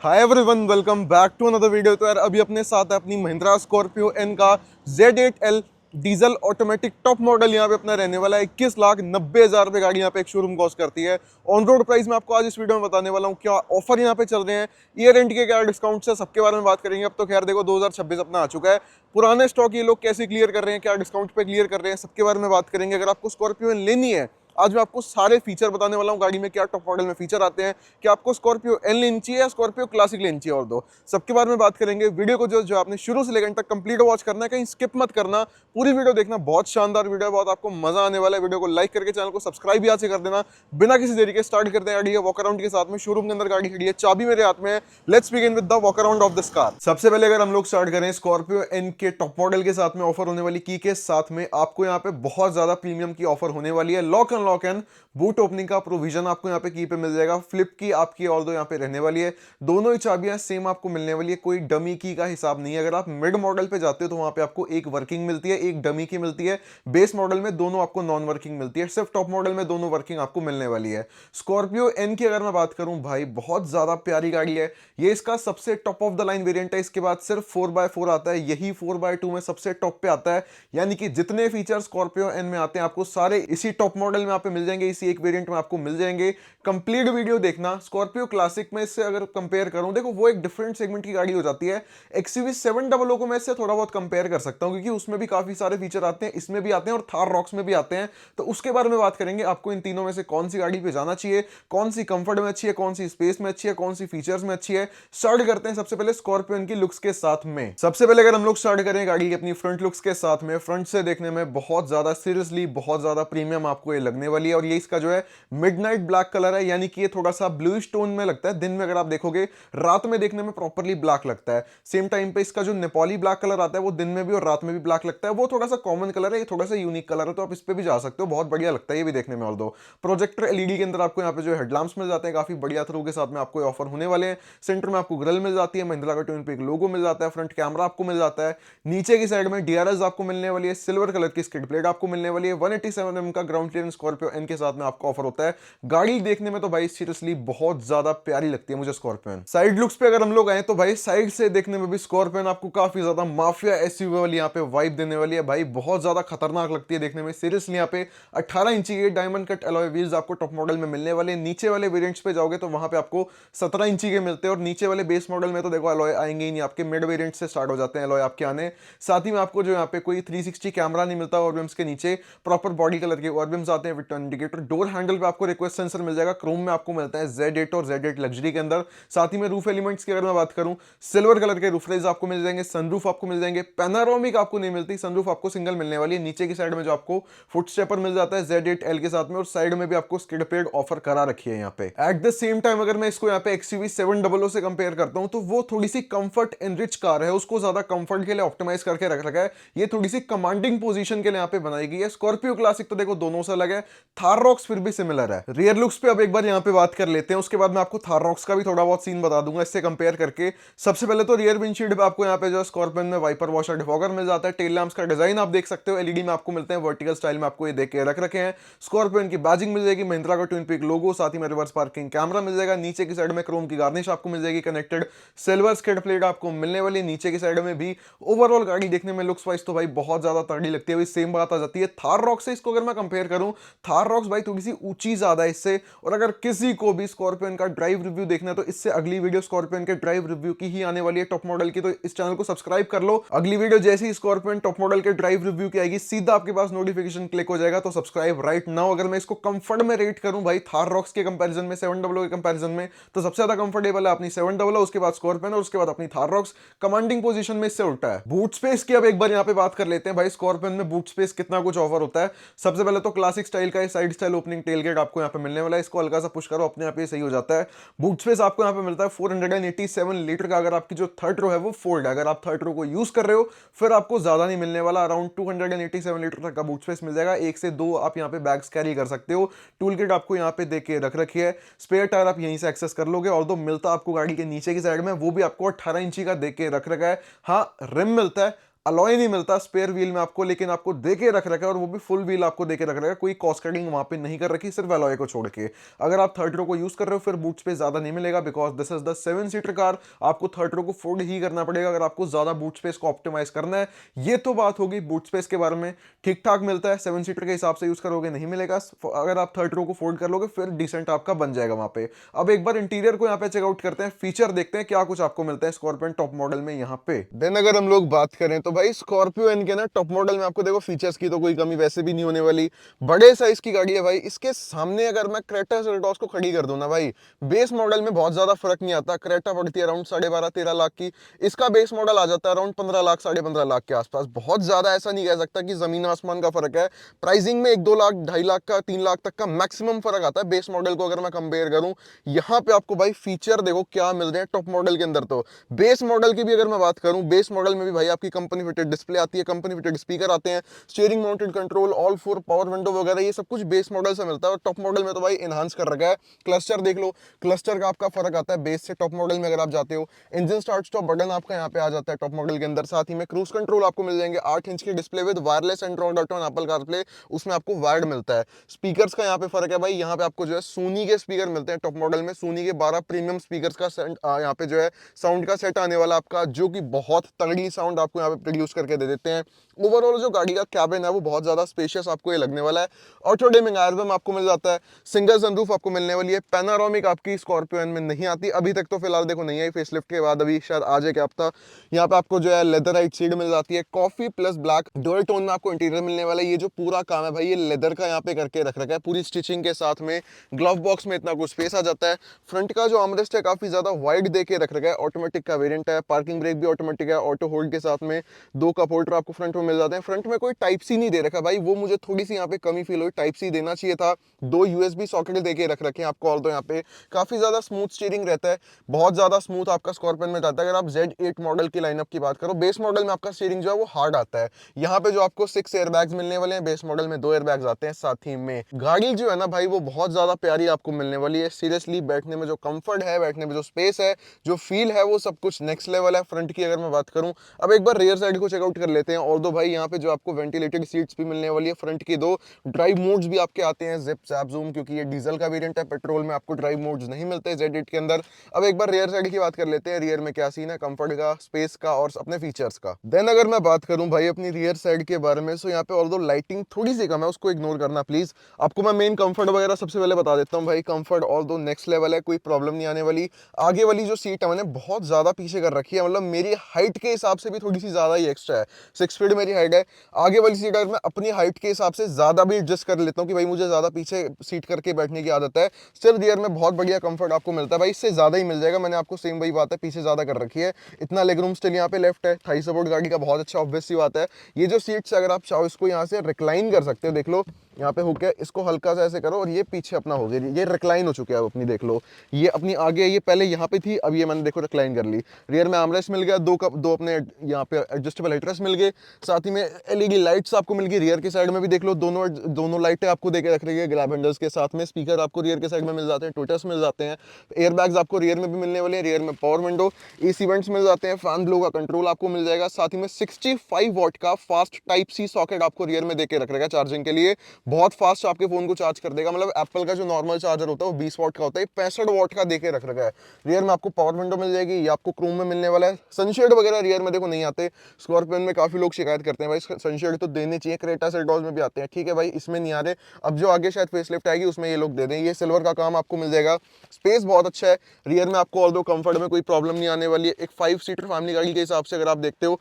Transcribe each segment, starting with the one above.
Hi everyone, welcome back to another video. तो यार अभी अपने साथ है अपनी महिंद्रा स्कॉर्पियो एन का Z8L diesel automatic top model यहाँ पे अपना रहने वाला है। 21,90,000 रुपये गाड़ी यहाँ पे एक शोरूम कॉस्ट करती है। ऑन रोड प्राइस में आपको आज इस वीडियो में बताने वाला हूँ क्या ऑफर यहाँ पे चल रहे हैं, ईयर एंड के क्या डिस्काउंट है, सबके बारे में बात करेंगे। अब तो खैर देखो 2026 अपना आ चुका है, पुराने स्टॉक ये लोग कैसे क्लियर कर रहे हैं, क्या डिस्काउंट पे क्लियर कर रहे हैं, सबके बारे में बात करेंगे। अगर आपको स्कॉर्पियो एन लेनी है, आज मैं आपको सारे फीचर बताने वाला हूँ गाड़ी में, क्या टॉप मॉडल में फीचर आते हैं, कि आपको स्कॉर्पियो एन लेनी चाहिए या स्कॉर्पियो क्लासिक लेनी चाहिए, और दो सबके बारे में बात करेंगे। वीडियो को जो आपने शुरू से लेकर तक कंप्लीट वॉच करना है, कहीं स्किप मत करना, पूरी वीडियो देखना। बहुत शानदार वीडियो है, बहुत आपको मजा आने वाला है। वीडियो को लाइक करके चैनल को सब्सक्राइब भी आज से कर देना। बिना किसी देरी के स्टार्ट करते हैं गाड़ी है वॉक अराउंड के साथ में। शोरूम के अंदर गाड़ी खड़ी है, चाबी मेरे हाथ में है। Let's begin with the walk around of this car. सबसे पहले अगर हम लोग स्टार्ट करें स्कॉर्पियो एन के टॉप मॉडल के साथ में ऑफर होने वाली की के साथ में, आपको यहाँ पे बहुत ज्यादा प्रीमियम की ऑफर होने वाली है। लॉक एंड बूट ओपनिंग का प्रोविजन आपको यहाँ पे की पे मिल जाएगा। फ्लिप की आपकी और दो यहाँ पे रहने वाली है। दोनों ही चाबियां सेम आपको मिलने वाली है, कोई डमी की का हिसाब नहीं है। अगर आप मिड मॉडल पे जाते हो तो वहां पे आपको एक वर्किंग मिलती है, एक डमी की मिलती है। बेस मॉडल में दोनों आपको नॉन वर्किंग मिलती है। सिर्फ टॉप मॉडल में दोनों वर्किंग आपको मिलने वाली है। स्कॉर्पियो एन की अगर मैं बात करूं भाई, बहुत ज्यादा प्यारी गाड़ी है। ये इसका सबसे top of the line variant है। इसके बाद सिर्फ 4x4 आता है, यही 4x2 में सबसे टॉप पे आता है। यानी कि जितने फीचर स्कॉर्पियो एन में आते हैं आपको सारे इसी टॉप मॉडल में आप मिल जाएंगे, इसी एक वेरिएंट में आपको मिल जाएंगे। कंप्लीट वीडियो देखना। स्कॉर्पियो क्लासिक में इससे अगर कंपेयर करूं, देखो वो एक डिफरेंट सेगमेंट की गाड़ी हो जाती है। एक्सयूवी 700 को मैं इससे थोड़ा बहुत कंपेयर कर सकता हूं, क्योंकि उसमें भी काफी सारे फीचर आते हैं, इसमें भी आते हैं और थार रॉक्स में भी आते हैं। तो उसके बारे में बात करेंगे, आपको इन तीनों में से कौन सी गाड़ी पे जाना चाहिए, कौन सी कंफर्ट में अच्छी है, कौन सी स्पेस में अच्छी है, कौन सी फीचर्स में अच्छी है। स्टार्ट करते हैं सबसे पहले स्कॉर्पियो की लुक्स के साथ में। सबसे पहले अगर हम लोग स्टार्ट करें गाड़ी की अपनी फ्रंट लुक्स के साथ में, फ्रंट से देखने में बहुत ज्यादा सीरियसली बहुत ज्यादा प्रीमियम आपको ये लगने वाली है। और ये इसका जो है मिडनाइट ब्लैक कलर है, यानी कि ये थोड़ा सा ब्लूइश टोन में लगता है। दिन में अगर आप देखोगे, रात में देखने में प्रॉपरली ब्लैक लगता है। सेम टाइम पे इसका जो नेपाली ब्लैक कलर आता है वो दिन में भी और रात में भी ब्लैक लगता है। वो थोड़ा सा कॉमन कलर है, ये थोड़ा सा यूनिक कलर है, तो आप इस पे भी जा सकते हो, बहुत बढ़िया लगता है ये भी देखने में। और दो प्रोजेक्टर एलईडी के अंदर आपको यहाँ पे जो हेडलैम्प्स मिल जाते हैं, काफी बढ़िया थ्रू के साथ में आपको ऑफर होने वाले हैं। सेंटर में आपको ग्रिल मिल जाती है, महिंद्रा का ट्विन पिक लोगो मिल जाता है, फ्रंट कैमरा आपको मिल जाता है। नीचे की साइड में डीआरएस आपको मिलने वाली है, सिल्वर कलर की स्किड प्लेट आपको मिलने वाली है। 187mm का ग्राउंड क्लियरेंस स्कॉर्पियो एन के साथ में आपको ऑफर होता है। गाड़ी देखने में तो भाई सीरियसली बहुत ज्यादा प्यारी लगती है मुझे स्कॉर्पियो। साइड लुक्स पे अगर हम लोग आए तो भाई साइड से देखने में भी स्कॉर्पियो आपको काफी ज्यादा माफिया एसयूवी वाली यहाँ पे वाइब देने वाली है। भाई बहुत ज्यादा खतरनाक लगती है देखने में सीरियसली। यहाँ पे 18 इंची के डायमंड कट अलॉय व्हील्स आपको टॉप मॉडल में मिलने वाले। नीचे वाले वेरिएंट्स पे जाओगे तो वहां पे आपको 17 इंची के मिलते हैं, और नीचे वाले बेस मॉडल में तो देखो अलॉय आएंगे ही नहीं, आपके मिड वेरिएंट से स्टार्ट हो जाते हैं अलॉय आपके आने। साथ ही में आपको जो यहाँ पे कोई 360 कैमरा नहीं मिलता ऑरबिम्स के नीचे, प्रॉपर बॉडी कलर के ऑरबिम्स आते हैं with turn indicator. Door handle पे आपको रिक्वेस्ट सेंसर मिल जाएगा, क्रोम में आपको मिलता है Z8 और Z8 लग्जरी के अंदर। साथ ही में रूफ एलिमेंट्स की अगर मैं बात करूं, सिल्वर कलर के रूफ रेज आपको मिल जाएंगे, सनरूफ आपको मिल जाएंगे। पैनारोमिक आपको नहीं मिलती, सनरूफ आपको सिंगल मिलने वाली है। नीचे की साइड में जो आपको फुट स्टेपर मिल जाता है Z8L के साथ में, और साइड में भी आपको स्किड प्लेट ऑफर करा रखी है यहाँ पे। एट द सेम टाइम अगर मैं इसको यहाँ पे XUV 700 से कंपेयर करता हूं, तो वो थोड़ी सी कंफर्ट एनरिच कार है, उसको ज्यादा कंफर्ट के लिए ऑप्टिमाइज करके रख रखा है। ये थोड़ी सी कमांडिंग पोजीशन के लिए यहाँ पे बनाई गई है। स्कॉर्पियो क्लासिक तो देखो दोनों से अलग है, थार रॉक्स फिर भी सिमिलर है। रियर लुक्स पे अब एक बार यहाँ पे बात कर लेते हैं, उसके बाद मैं आपको थार रॉक्स का भी थोड़ा बहुत सीन बता दूंगा इससे कंपेयर करके। सबसे पहले तो रियर विंडशील्ड पे आपको यहाँ पे जो स्कॉर्पियन में वाइपर वॉशर डिफॉगर मिल जाता है। टेल लैंप्स का डिजाइन आप देख सकते हो, एलईडी में आपको मिलते हैं, वर्टिकल स्टाइल में आपको ये देख के रख रखे हैं। स्कॉर्पियन की बैजिंग मिल जाएगी, महिंद्रा का ट्विन पिक लोगो, साथ ही में रिवर्स पार्किंग कैमरा मिल जाएगा। नीचे की साइड में क्रोम की गार्निश आपको मिल जाएगी, कनेक्टेड सिल्वर स्किड प्लेट आपको मिलने वाली नीचे की साइड में भी। ओवरऑल गाड़ी देखने में लुक्स वाइज तो भाई बहुत ज्यादा तगड़ी लगती है। सेम बात आ जाती है थार रॉक से, इसको अगर मैं कंपेयर करूं, थार रॉक्स भाई थोड़ी सी ऊंची ज्यादा है इससे। और अगर किसी को भी स्कॉर्पियन का ड्राइव रिव्यू देखना है तो इससे अगली वीडियो स्कॉर्पियन के ड्राइव रिव्यू की ही आने वाली है टॉप मॉडल की, तो इस चैनल को सब्सक्राइब कर लो। अगली वीडियो जैसे ही स्कॉर्पियन टॉप मॉडल के ड्राइव रिव्यू की आएगी, सीधा आपके पास नोटिफिकेशन क्लिक हो जाएगा, तो सब्सक्राइब राइट नाउ। अगर मैं इसको कंफर्ट में रेट करूं भाई थार रॉक्स के कंपैरिजन में, 700 के कंपैरिजन में, तो सबसे ज्यादा कंफर्टेबल है अपनी 700, उसके बाद स्कॉर्पियन और उसके बाद अपनी थार रॉक्स। कमांडिंग पोजीशन में इससे उल्टा है। बूट स्पेस की अब एक बार यहां पे बात कर लेते हैं भाई, स्कॉर्पियन में बूट स्पेस कितना कुछ ऑफर होता है। सबसे पहले तो क्लासिक स्टाइल का साइड स्टाइल ओपनिंग टेलगेट आपको यहाँ पे मिलने वाला है, इसको हल्का सा पुश करो अपने आप ही सही हो जाता है। बूट स्पेस आपको यहाँ पे मिलता है 487 लीटर का। अगर आपकी जो थर्ड रो है वो फोल्ड है, अगर आप थर्ड रो को यूज कर रहे हो फिर आपको ज्यादा नहीं मिलने वाला, अराउंड 287 लीटर तक का बूट स्पेस मिल जाएगा। एक से दो आप यहाँ पे बैग्स कैरी कर सकते हो। टूल किट आपको यहाँ पे देख के रख रखी है, स्पेयर टायर आप यहीं से एक्सेस कर लोगे। और दो मिलता आपको गाड़ी के नीचे की साइड में, वो भी आपको 18 इंची का देख के रख रखा है। हाँ, रिम मिलता है, अलॉय नहीं मिलता स्पेयर व्हील में आपको, लेकिन आपको देके रख रखा है, और वो भी फुल व्हील आपको देके रख रखा है, कोई कॉस्ट कटिंग वहां पे नहीं कर रखी, सिर्फ अलॉय को छोड़ के। अगर आप थर्ड रो को यूज कर रहे हो फिर बूट स्पेस ज्यादा नहीं मिलेगा, because this is the 7 seater car, आपको थर्ड रो को फोल्ड ही करना पड़ेगा अगर आपको ज्यादा बूट स्पेस को ऑप्टिमाइज करना है। ये तो बात होगी बूट स्पेस के बारे में, ठीक ठाक मिलता है, 7 सीटर के हिसाब से यूज करोगे नहीं मिलेगा, अगर आप थर्ड रो को फोल्ड कर लोगे फिर डिसेंट आपका बन जाएगा वहां पे। अब एक बार इंटीरियर को यहाँ पे चेकआउट करते हैं, फीचर देखते हैं क्या कुछ आपको मिलता है स्कॉर्पियो टॉप मॉडल में यहाँ पे। देन अगर हम लोग बात करें तो भाई स्कॉर्पियो एन के ना टॉप मॉडल में आपको देखो फीचर्स की तो कोई कमी वैसे भी नहीं होने वाली, बड़े साइज की गाड़ी है भाई। इसके सामने अगर मैं क्रेटा सेल्टॉस को खड़ी कर दूं ना भाई, बेस मॉडल में बहुत ज्यादा फर्क नहीं आता। क्रेटा पड़ती है अराउंड 12.5-13 लाख की, इसका बेस मॉडल आ जाता है अराउंड 15 लाख 15.5 लाख के आसपास। बहुत ज्यादा ऐसा नहीं कह सकता कि जमीन आसमान का फर्क है, प्राइसिंग में 1-2 लाख 2.5 लाख का 3 लाख तक का मैक्सिमम फर्क आता है बेस मॉडल को अगर मैं कंपेयर करूं। यहाँ पे आपको भाई फीचर देखो क्या मिल रहे हैं टॉप मॉडल के अंदर। तो बेस मॉडल की भी अगर मैं बात करूं, बेस मॉडल में भी भाई आपकी कंपनी फिटेड डिस्प्ले आती है, कंपनी फिटेड स्पीकर आते हैं, steering mounted control, all 4 power window वगैरह, ये सब कुछ बेस मॉडल से मिलता है। और टॉप मॉडल में तो भाई एनहांस कर रखा है। क्लस्टर देख लो, क्लस्टर का आपका फर्क आता है बेस से टॉप मॉडल में अगर आप जाते हो। इंजन स्टार्ट स्टॉप बटन आपका यहाँ पे आ जाता है टॉप मॉडल के अंदर, साथ ही में क्रूज कंट्रोल आपको मिल जाएंगे, 8 इंच की display with wireless Android auto Apple CarPlay, उसमें आपको वायर्ड मिलता है। स्पीकर्स का यहाँ पे फर्क है भाई, यहाँ पे आपको जो है सोनी के स्पीकर मिलते हैं टॉप मॉडल में, सोनी के 12 प्रीमियम स्पीकर्स का यहाँ पे जो है साउंड का सेट आने वाला आपका, जो कि बहुत तगड़ी साउंड आपको यहाँ पे प्रोड्यूस करके दे देते हैं। ओवरऑल जो गाड़ी का कैबिन है वो बहुत ज्यादा स्पेशियस आपको ये लगने वाला है। ऑटो डिमिंग एयरबैग आपको मिल जाता है, सिंगल सनरूफ आपको मिलने वाली है। पैनारोमिक आपकी स्कॉर्पियो एन में नहीं आती अभी तक, तो फिलहाल देखो नहीं आई, फेसलिफ्ट के बाद अभी शायद आ जाए क्या पता। यहाँ पे आपको जो है लेदराइट सीट मिल जाती है, coffee plus black dual tone में आपको इंटीरियर मिलने वाला है। ये जो पूरा काम है भाई ये लेदर का यहाँ पे करके रख रखा है पूरी स्टिचिंग के साथ में। ग्लव बॉक्स में इतना कुछ स्पेस आ जाता है। फ्रंट का जो आर्मरेस्ट है काफी ज्यादा वाइड देके रख रखा है, ऑटोमेटिक का वेरिएंट है। पार्किंग ब्रेक भी ऑटोमेटिक है, ऑटो होल्ड के साथ में 2 कप होल्डर आपको फ्रंट में मिल जाते हैं। फ्रंट में कोई टाइप सी नहीं दे रखा भाई, वो मुझे थोड़ी सी यहाँ पे कमी फील हुई, टाइप सी देना चाहिए था। 2 यूएसबी सॉकेट देके रख रखे हैं आपको, और तो यहाँ पे काफी ज्यादा स्मूथ स्टीयरिंग रहता है, बहुत ज्यादा स्मूथ आपका स्कॉर्पियन में जाता है। अगर आप Z8 मॉडल की लाइनअप की बात करो, बेस मॉडल में आपका स्टीयरिंग जो है वो हार्ड आता है। यहाँ पे जो आपको 6 एयरबैग्स मिलने वाले हैं, बेस मॉडल में 2 एयरबैग्स आते हैं साथ ही में। गाड़ी जो है ना भाई वो बहुत ज्यादा प्यारी आपको मिलने वाली है, सीरियसली बैठने में जो कंफर्ट है, बैठने में जो स्पेस है, जो फील है, वो सब कुछ नेक्स्ट लेवल है। फ्रंट की अगर मैं बात करूं, अब एक बार रियर साइड को चेकआउट कर लेते हैं। और दो भाई यहाँ पे जो आपको वेंटिलेटेड सीट्स भी मिलने वाली है, फ्रंट की 2 ड्राइव मोड्स भी आपके आते हैं, जिप जैप जूम, क्योंकि ये डीजल का वेरिएंट है, पेट्रोल में आपको ड्राइव मोड्स नहीं मिलते Z8 के अंदर। अब एक बार रियर साइड की बात कर लेते हैं, रियर में क्या सीन है कंफर्ट का, स्पेस का और अपने फीचर्स का। देन अगर मैं बात करूं भाई अपनी रियर साइड के बारे में, सो यहाँ पे ऑल्दो लाइटिंग थोड़ी सी कम है, उसको इग्नोर करना प्लीज। आपको मैं मेन कंफर्ट वगैरह सबसे पहले बता देता हूँ भाई, कंफर्ट ऑल्दो नेक्स्ट लेवल है, कोई प्रॉब्लम नहीं आने वाली। आगे वाली जो सीट है मैंने बहुत ज्यादा पीछे कर रखी है, मतलब मेरी हाइट के हिसाब से भी थोड़ी सी ज्यादा ही एक्स्ट्रा है, 6 फीट मेरी हाइट है। आगे वाली सीट अगर मैं अपनी हाइट के हिसाब से ज्यादा भी एडजस्ट कर लेता हूँ कि भाई मुझे ज्यादा पीछे सीट करके बैठने की आदत है, स्टिल रियर में बहुत बढ़िया कंफर्ट आपको मिलता है भाई, इससे ज्यादा ही मिल जाएगा। मैंने आपको सेम वही बात है पीछे ज्यादा कर रखी है, इतना लेग रूम स्टिल यहाँ पे लेफ्ट है, थाई सपोर्ट गाड़ी का बहुत अच्छा ऑब्वियस सी बात है। ये जो सीट्स अगर आप चाहो इसको यहाँ से रिक्लाइन कर सकते हो, देख लो यहाँ पे हुक है, इसको हल्का सा ऐसे करो और ये पीछे अपना हो गया, ये रिक्लाइन हो चुकी है अब अपनी, देख लो ये अपनी आगे, ये पहले यहाँ पे थी, अब ये मैंने देखो रिक्लाइन कर ली। रियर में आर्मरेस्ट मिल गया, 2 अपने यहाँ पे एडजस्टेबल हेडरेस्ट मिल गए, साथ ही में एलईडी लाइट्स आपको मिल गई। रियर के साइड में भी देख लो दोनों लाइटें आपको देके रख रही है ग्रैब हैंडल्स के साथ में। स्पीकर आपको रियर के साइड में मिल जाते हैं, ट्विटर्स मिल जाते हैं, एयरबैग्स आपको रियर में भी मिलने वाले हैं, रियर में पावर विंडो, एसी वेंट्स मिल जाते हैं, फैन ब्लो का कंट्रोल आपको मिल जाएगा, साथ ही में 65 वॉट का फास्ट टाइप सी सॉकेट आपको रियर में देके रख रहेगा चार्जिंग के लिए, बहुत फास्ट आपके फोन को चार्ज कर देगा। मतलब एप्पल का जो नॉर्मल चार्जर होता है वो 20 वॉट का होता है, 65 वॉट का देके रख रखा है। रियर में आपको पावर विंडो मिल जाएगी, ये आपको क्रोम में मिलने वाला है। सनशेड वगैरह रियर में देखो नहीं आते, स्कॉर्पियन में काफी लोग शिकायत करते हैं भाई सनशेड तो देने चाहिए, क्रेटा सेल्टॉस में भी आते हैं, ठीक है भाई इसमें नहीं आ रहे, अब जो आगे शायद फेसलिफ्ट आएगी उसमें ये लोग दे दें। ये सिल्वर का काम आपको मिल जाएगा, स्पेस बहुत अच्छा है रियर में आपको, ऑल्दो कंफर्ट में कोई प्रॉब्लम नहीं आने वाली है। एक 5 सीटर फैमिली गाड़ी के हिसाब से अगर आप देखते हो,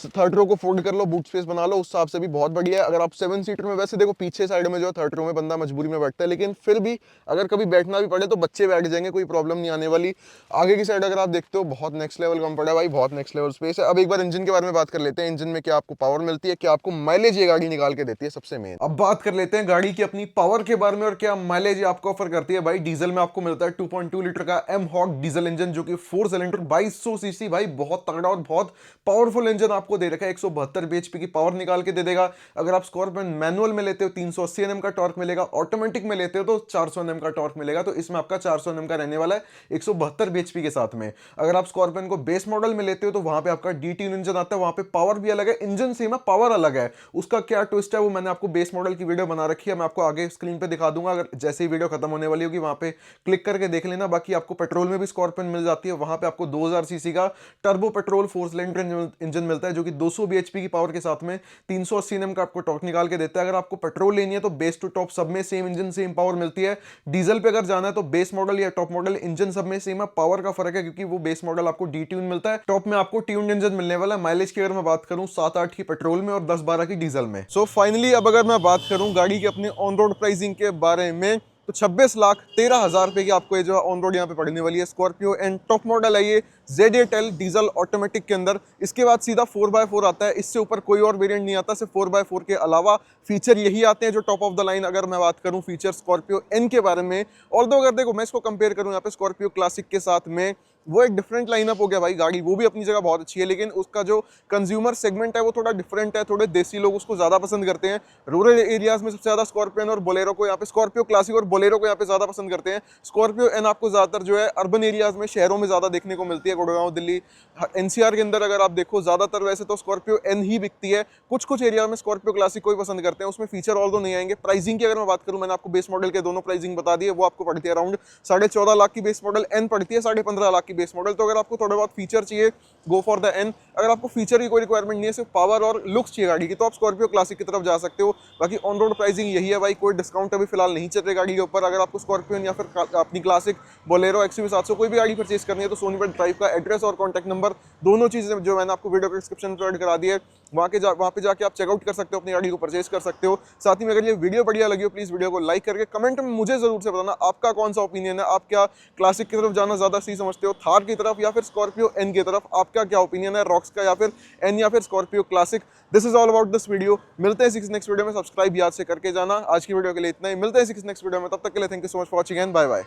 थर्ड रो को फोल्ड कर लो, बूट स्पेस बना लो, उस हिसाब से भी बहुत बढ़िया है। अगर आप 7 सीटर में, वैसे देखो पीछे साइड में जो है थर्ड रो में बंदा मजबूरी में बैठता है, लेकिन फिर भी अगर कभी बैठना भी पड़े तो बच्चे बैठ जाएंगे, कोई प्रॉब्लम नहीं आने वाली। आगे की साइड अगर आप देखते हो बहुत नेक्स्ट लेवल कंफर्ट है भाई, बहुत नेक्स्ट लेवल स्पेस है। अब एक बार इंजन के बारे में बात कर लेते हैं, इंजन में क्या आपको पावर मिलती है, क्या आपको माइलेज ये गाड़ी निकाल के देती है, सबसे मेन। अब बात कर लेते हैं गाड़ी की अपनी पावर के बारे में और क्या माइलेज आपको ऑफर करती है भाई। डीजल में आपको मिलता है 2.2 लीटर का M-Hawk डीजल इंजन, जो कि 4 सिलेंडर 2200 सीसी, भाई बहुत तगड़ा और बहुत पावरफुल इंजन आपको दे रखा है 172 bhp की पावर निकाल के दे देगा। अगर आप स्कॉर्पियन मैनुअल में लेते हो 380 Nm का टॉर्क मिलेगा, ऑटोमेटिक में लेते हो तो 400 Nm का टॉर्क मिलेगा। तो इसमें आपका 400 Nm का रहने वाला है 172 bhp के साथ में। अगर आप स्कॉर्पियन को बेस मॉडल में लेते हो तो वहां पे आपका डी ट्यून इंजन आता है, वहां पे पावर भी अलग है, इंजन सेम है, पावर अलग है। उसका क्या ट्विस्ट है वो मैंने आपको बेस मॉडल की वीडियो बना रखी है, मैं आपको आगे स्क्रीन पे दिखा दूंगा, अगर जैसे ही वीडियो खत्म होने वाली होगी वहां पे क्लिक करके देख लेना। बाकी आपको पेट्रोल में भी स्कॉर्पियन मिल जाती है, वहां पे आपको 2000 सीसी का टर्बो पेट्रोल 4 सिलेंडर इंजन मिलता है जो कि 200 bhp की पावर के साथ में 380 Nm का आपको टॉर्क निकाल के देता है। अगर आपको पेट्रोल लेनी है तो बेस टू टॉप सब में सेम इंजन सेम पावर मिलती है। डीजल पे अगर जाना है तो बेस मॉडल या टॉप मॉडल इंजन सब में सेम है, पावर का फर्क है क्योंकि वो बेस मॉडल आपको डी ट्यून मिलता है, टॉप में आपको ट्यून्ड इंजन मिलने वाला है। माइलेज की अगर मैं बात करूं 7-8 की पेट्रोल में और 10-12 की डीजल में। सो फाइनली अब अगर मैं बात करूं गाड़ी की अपने ऑन रोड प्राइसिंग के बारे में तो 26,13,000 रुपए की आपको ये जो ऑन रोड यहाँ पे पड़ने वाली है। स्कॉर्पियो एंड टॉप मॉडल है ये Z8L डीजल ऑटोमेटिक के अंदर। इसके बाद सीधा 4x4 आता है, इससे ऊपर कोई और वेरिएंट नहीं आता, सिर्फ 4x4 के अलावा फीचर यही आते हैं जो टॉप ऑफ द लाइन। अगर मैं बात करूं फीचर स्कॉर्पियो एन के बारे में, और दो अगर देखो मैं इसको कंपेयर करूं यहाँ पे स्कॉर्पियो क्लासिक के साथ में, वो एक डिफरेंट लाइनअप हो गया भाई। गाड़ी वो भी अपनी जगह बहुत अच्छी है, लेकिन उसका जो कंज्यूमर सेगमेंट है वो थोड़ा डिफरेंट है, थोड़े देसी लोग उसको ज्यादा पसंद करते हैं। रूरल एरियाज में सबसे ज्यादा स्कॉर्पियन और बोलेरो को यहाँ पे, स्कॉर्पियो क्लासिक और बोलेरो को यहाँ पे ज्यादा पसंद करते हैं। स्कॉर्पियो एन आपको ज्यादातर जो है अर्बन एरियाज में, शहरों में ज्यादा देखने को मिलती है, गुड़गांव, दिल्ली, एनसीआर के अंदर अगर आप देखो ज्यादातर वैसे तो स्कॉर्पियो एन ही बिकती है। कुछ कुछ एरिया में स्कॉर्पियो क्लासिक को ही पसंद करते हैं, उसमें फीचर और तो नहीं आएंगे। प्राइसिंग की अगर मैं बात करूं, मैंने आपको बेस मॉडल के दोनों प्राइसिंग बता दी है, वो आपको पड़ती है अराउंड 14.5 लाख की बेस मॉडल, एन पड़ती है 15.5 लाख की बेस मॉडल। तो अगर आपको थोड़े बहुत फीचर चाहिए गो फॉर द एन, अगर आपको फीचर की कोई रिक्वायरमेंट नहीं है, सिर्फ पावर और लुक्स चाहिए गाड़ी की, तो आप स्कॉर्पियो क्लासिक की तरफ जा सकते हो। बाकी ऑन रोड प्राइसिंग यही है भाई, कोई डिस्काउंट अभी फिलहाल नहीं चल रही गाड़ी के ऊपर। अगर आपको स्कॉर्पियो या फिर अपनी क्लासिक, बोलेरो, एक्सयूवी 700 कोई भी गाड़ी परचेस करनी है तो सोनीपत ड्राइव का एड्रेस और कॉन्टैक्ट नंबर दोनों चीजें जो मैंने आपको वीडियो के डिस्क्रिप्शन में ऐड करा दी है, वहाँ पे जाके आप चेकआउट कर सकते हो, अपनी गाड़ी को परचेस कर सकते हो। साथ ही में अगर ये वीडियो बढ़िया लगी हो प्लीज वीडियो को लाइक करके कमेंट में मुझे जरूर से बताना आपका कौन सा ओपिनियन है। आप क्या क्लासिक की तरफ जाना ज्यादा सही समझते हो, थार की तरफ या फिर स्कॉर्पियो एन की तरफ, आपका क्या ओपिनियन है रॉक्स का या फिर एन या फिर Scorpio classic. This is all about this video. मिलते हैं किसी नेक्स्ट वीडियो में, सब्सक्राइब याद से करके जाना। आज की वीडियो के लिए इतना ही, मिलते हैं किसी नेक्स्ट वीडियो में, तब तक के लिए thank you so much for watching and bye bye.